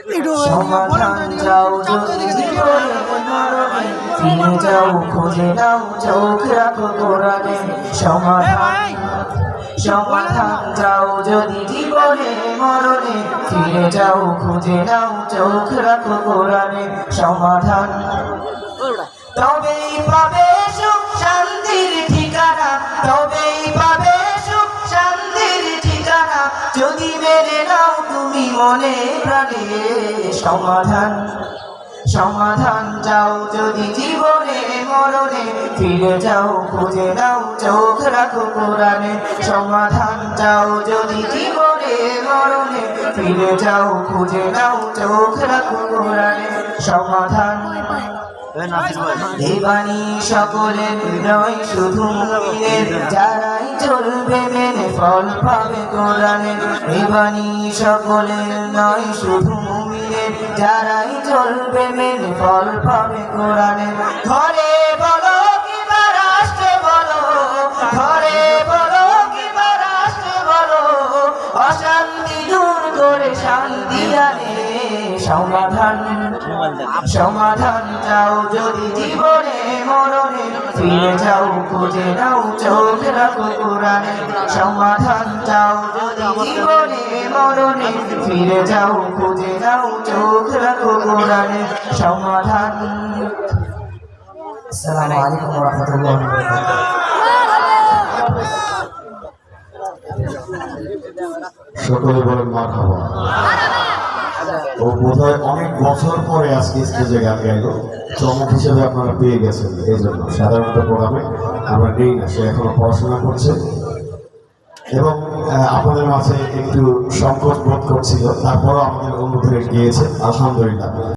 সমাধান চাও যদি জীবনে মরণে, ফিরে যাও খুঁজে নাও চোখ রাখো কোরআনে। সমাধান চাও যদি জীবনে মরণে, ফিরে যাও খুঁজে নাও চোখ রাখো কোরআনে। সমাধান তবেই পাবে সুখ শান্তির ঠিকানা, তবেই পাবে সুখ শান্তির ঠিকানা, যদি মেনে নাও তুমি মনে প্রাণে। সমাধান চাও যদি জীবনে মরণে, ফিরে যাও খুঁজে নাও চোখ রাখো কোরআনে। সমাধান চাও যদি জীবনে মরণে, ফিরে যাও খুঁজে নাও চোখ রাখো কোরআনে। সমাধান দেবানি সকলের নয় শুধু মুমিনের, যারাই চলবে মেনে ফল পাবে কোরআনে। দেবানি সকলের নয় শুধু মুমিনের, যারাই চলবে মেনে ফল পাবে কোরআনে। ঘরে বলো কিংবা রাষ্ট্রে বলো, ঘরে বলো কিংবা রাষ্ট্রে বলো, অশান্তি দূর করে শান্তি আনে। সমাধান চাও যদি জীবনে মরণে, ফিরে যাও খুঁজে নাও চোখ রাখো কোরআনে। সমাধান চাও যদি জীবনে মরণে, ফিরে যাও খুঁজে নাও চোখ রাখো কোরআনে। সমাধান। আসসালামু আলাইকুম ওয়া রাহমাতুল্লাহি ওয়া বারাকাতুহু। সকলে বলেন মারহাবা। ও বোধহয় অনেক বছর পরে আজকে স্টেজে গান গাইলো, চমক হিসেবে আপনারা পেয়ে গেছেন। এই জন্য সাধারণত প্রোগ্রামে আমরা নেই না, সে এখনো পড়াশোনা করছে এবং আপনাদের মাঝে একটু সংকোচ বোধ করছিল, তারপরও আমাদের অনুরোধে গিয়েছে। আলহামদুলিল্লাহ।